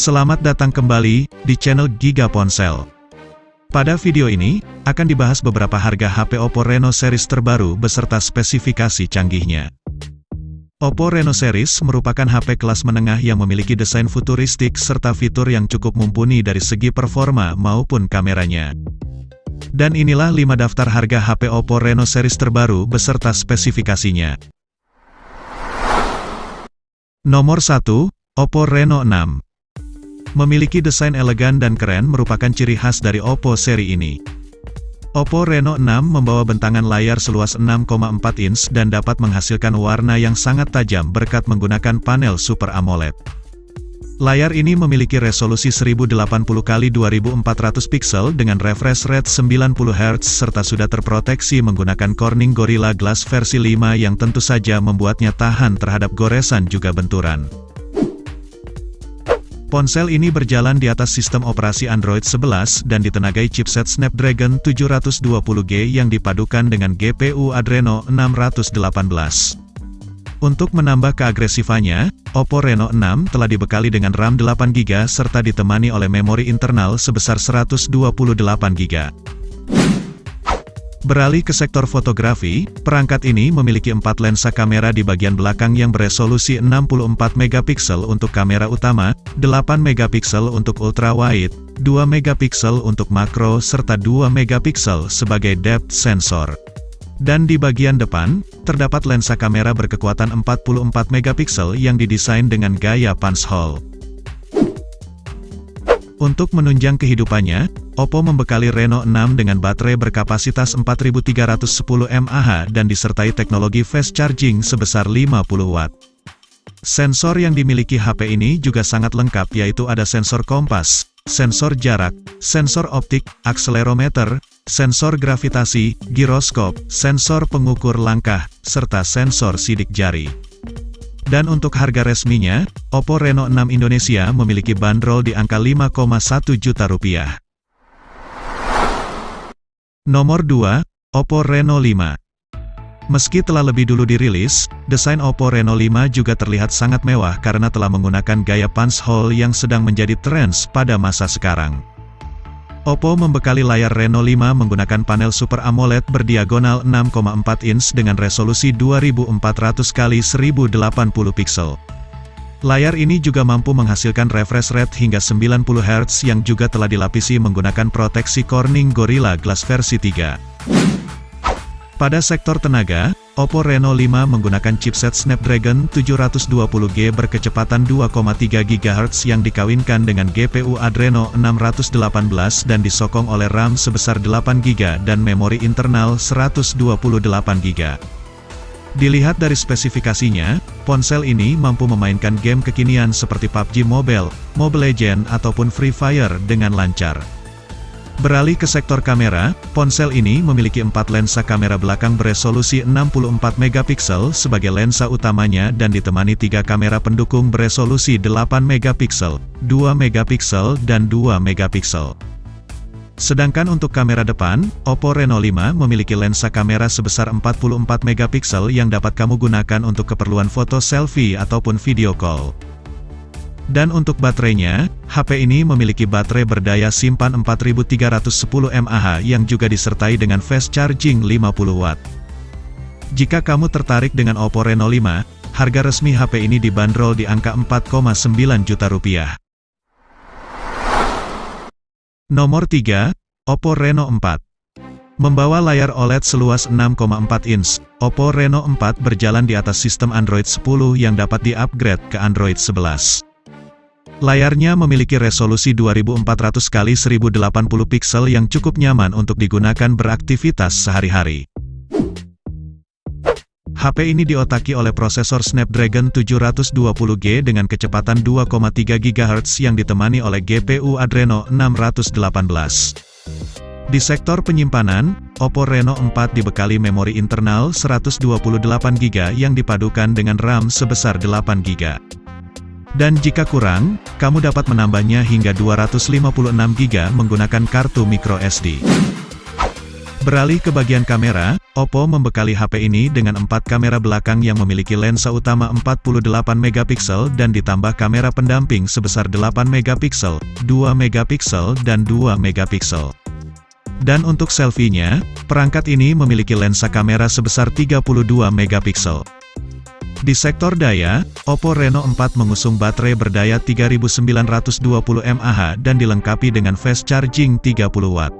Selamat datang kembali di channel Giga Ponsel. Pada video ini, akan dibahas beberapa harga HP Oppo Reno series terbaru beserta spesifikasi canggihnya. Oppo Reno series merupakan HP kelas menengah yang memiliki desain futuristik serta fitur yang cukup mumpuni dari segi performa maupun kameranya. Dan inilah 5 daftar harga HP Oppo Reno series terbaru beserta spesifikasinya. Nomor 1, Oppo Reno 6. Memiliki desain elegan dan keren merupakan ciri khas dari Oppo seri ini. Oppo Reno 6 membawa bentangan layar seluas 6,4 inch dan dapat menghasilkan warna yang sangat tajam berkat menggunakan panel Super AMOLED. Layar ini memiliki resolusi 1080x2400 pixel dengan refresh rate 90 Hz serta sudah terproteksi menggunakan Corning Gorilla Glass versi 5 yang tentu saja membuatnya tahan terhadap goresan juga benturan. Ponsel ini berjalan di atas sistem operasi Android 11 dan ditenagai chipset Snapdragon 720G yang dipadukan dengan GPU Adreno 618. Untuk menambah keagresifannya, Oppo Reno 6 telah dibekali dengan RAM 8GB serta ditemani oleh memori internal sebesar 128GB. Beralih ke sektor fotografi, perangkat ini memiliki 4 lensa kamera di bagian belakang yang beresolusi 64MP untuk kamera utama, 8MP untuk ultrawide, 2MP untuk makro serta 2MP sebagai depth sensor. Dan di bagian depan, terdapat lensa kamera berkekuatan 44MP yang didesain dengan gaya punch hole. Untuk menunjang kehidupannya, Oppo membekali Reno 6 dengan baterai berkapasitas 4310 mAh dan disertai teknologi fast charging sebesar 50 Watt. Sensor yang dimiliki HP ini juga sangat lengkap, yaitu ada sensor kompas, sensor jarak, sensor optik, akselerometer, sensor gravitasi, giroskop, sensor pengukur langkah, serta sensor sidik jari. Dan untuk harga resminya, Oppo Reno 6 Indonesia memiliki bandrol di angka 5,1 juta rupiah. Nomor 2, Oppo Reno 5. Meski telah lebih dulu dirilis, desain Oppo Reno 5 juga terlihat sangat mewah karena telah menggunakan gaya punch hole yang sedang menjadi tren pada masa sekarang. Oppo membekali layar Reno 5 menggunakan panel Super AMOLED berdiagonal 6,4 inch dengan resolusi 2400x1080 pixel. Layar ini juga mampu menghasilkan refresh rate hingga 90 Hz yang juga telah dilapisi menggunakan proteksi Corning Gorilla Glass versi 3. Pada sektor tenaga, Oppo Reno 5 menggunakan chipset Snapdragon 720G berkecepatan 2,3 GHz yang dikawinkan dengan GPU Adreno 618 dan disokong oleh RAM sebesar 8GB dan memori internal 128GB. Dilihat dari spesifikasinya, ponsel ini mampu memainkan game kekinian seperti PUBG Mobile, Mobile Legends ataupun Free Fire dengan lancar. Beralih ke sektor kamera, ponsel ini memiliki 4 lensa kamera belakang beresolusi 64MP sebagai lensa utamanya dan ditemani 3 kamera pendukung beresolusi 8MP, 2MP dan 2MP. Sedangkan untuk kamera depan, Oppo Reno 5 memiliki lensa kamera sebesar 44MP yang dapat kamu gunakan untuk keperluan foto selfie ataupun video call. Dan untuk baterainya, HP ini memiliki baterai berdaya simpan 4310 mAh yang juga disertai dengan fast charging 50 Watt. Jika kamu tertarik dengan Oppo Reno 5, harga resmi HP ini dibanderol di angka 4,9 juta rupiah. Nomor 3, Oppo Reno 4. Membawa layar OLED seluas 6,4 inch, Oppo Reno 4 berjalan di atas sistem Android 10 yang dapat di-upgrade ke Android 11. Layarnya memiliki resolusi 2400x1080 pixel yang cukup nyaman untuk digunakan beraktivitas sehari-hari. HP ini diotaki oleh prosesor Snapdragon 720G dengan kecepatan 2,3 GHz yang ditemani oleh GPU Adreno 618. Di sektor penyimpanan, Oppo Reno 4 dibekali memori internal 128GB yang dipadukan dengan RAM sebesar 8GB. Dan jika kurang, kamu dapat menambahnya hingga 256GB menggunakan kartu microSD. Beralih ke bagian kamera, Oppo membekali HP ini dengan 4 kamera belakang yang memiliki lensa utama 48 megapiksel dan ditambah kamera pendamping sebesar 8 megapiksel, 2 megapiksel dan 2 megapiksel. Dan untuk selfie-nya, perangkat ini memiliki lensa kamera sebesar 32 megapiksel. Di sektor daya, Oppo Reno 4 mengusung baterai berdaya 3920 mAh dan dilengkapi dengan fast charging 30 watt.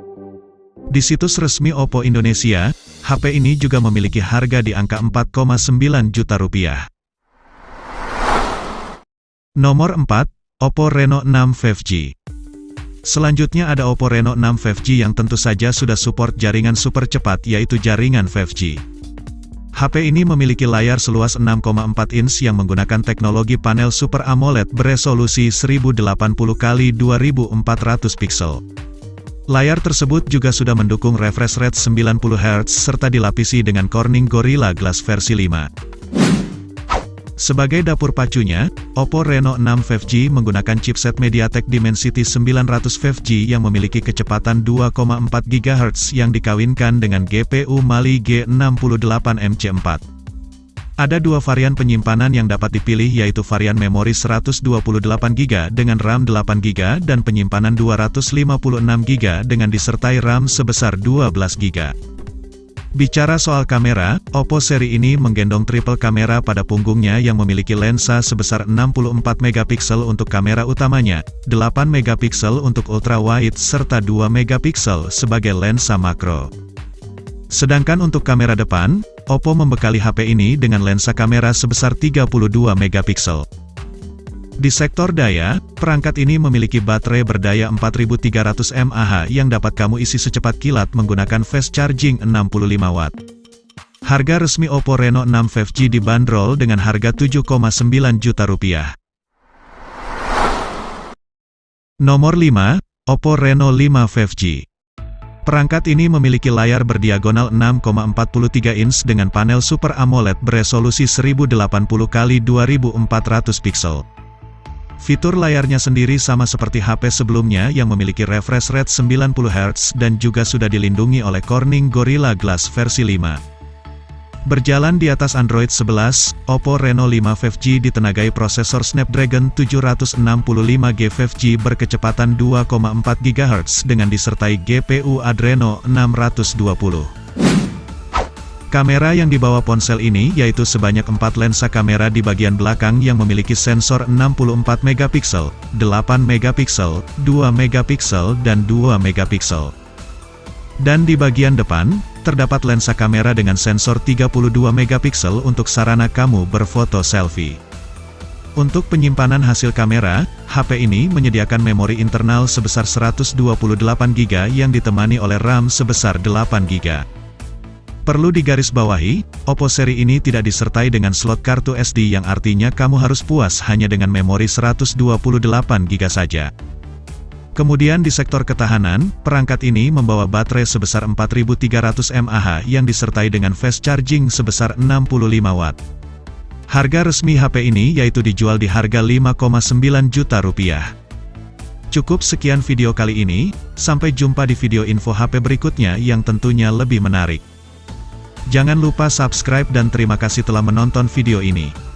Di situs resmi Oppo Indonesia, HP ini juga memiliki harga di angka 4,9 juta rupiah. Nomor 4, Oppo Reno 6 5G. Selanjutnya ada Oppo Reno 6 5G yang tentu saja sudah support jaringan super cepat yaitu jaringan 5G. HP ini memiliki layar seluas 6,4 inch yang menggunakan teknologi panel Super AMOLED beresolusi 1080x2400 pixel. Layar tersebut juga sudah mendukung refresh rate 90 Hz serta dilapisi dengan Corning Gorilla Glass versi 5. Sebagai dapur pacunya, Oppo Reno 6 5G menggunakan chipset MediaTek Dimensity 900 5G yang memiliki kecepatan 2,4 GHz yang dikawinkan dengan GPU Mali G68MC4. Ada dua varian penyimpanan yang dapat dipilih yaitu varian memori 128GB dengan RAM 8GB dan penyimpanan 256GB dengan disertai RAM sebesar 12GB. Bicara soal kamera, Oppo seri ini menggendong triple kamera pada punggungnya yang memiliki lensa sebesar 64 megapiksel untuk kamera utamanya, 8 megapiksel untuk ultra wide serta 2 megapiksel sebagai lensa makro. Sedangkan untuk kamera depan, Oppo membekali HP ini dengan lensa kamera sebesar 32 megapiksel. Di sektor daya, perangkat ini memiliki baterai berdaya 4300 mAh yang dapat kamu isi secepat kilat menggunakan fast charging 65 watt. Harga resmi Oppo Reno 6 5G dibanderol dengan harga 7,9 juta rupiah. Nomor 5, Oppo Reno 5 5G. Perangkat ini memiliki layar berdiagonal 6,43 inch dengan panel Super AMOLED beresolusi 1080x2400 pixel. Fitur layarnya sendiri sama seperti HP sebelumnya yang memiliki refresh rate 90 Hz dan juga sudah dilindungi oleh Corning Gorilla Glass versi 5. Berjalan di atas Android 11, Oppo Reno 5 5G ditenagai prosesor Snapdragon 765G 5G berkecepatan 2,4 GHz dengan disertai GPU Adreno 620. Kamera yang dibawa ponsel ini yaitu sebanyak 4 lensa kamera di bagian belakang yang memiliki sensor 64 megapiksel, 8 megapiksel, 2 megapiksel dan 2 megapiksel. Dan di bagian depan, terdapat lensa kamera dengan sensor 32 megapiksel untuk sarana kamu berfoto selfie. Untuk penyimpanan hasil kamera, HP ini menyediakan memori internal sebesar 128GB yang ditemani oleh RAM sebesar 8GB. Perlu digarisbawahi, Oppo seri ini tidak disertai dengan slot kartu SD yang artinya kamu harus puas hanya dengan memori 128GB saja. Kemudian di sektor ketahanan, perangkat ini membawa baterai sebesar 4300 mAh yang disertai dengan fast charging sebesar 65 watt. Harga resmi HP ini yaitu dijual di harga 5,9 juta rupiah. Cukup sekian video kali ini, sampai jumpa di video info HP berikutnya yang tentunya lebih menarik. Jangan lupa subscribe dan terima kasih telah menonton video ini.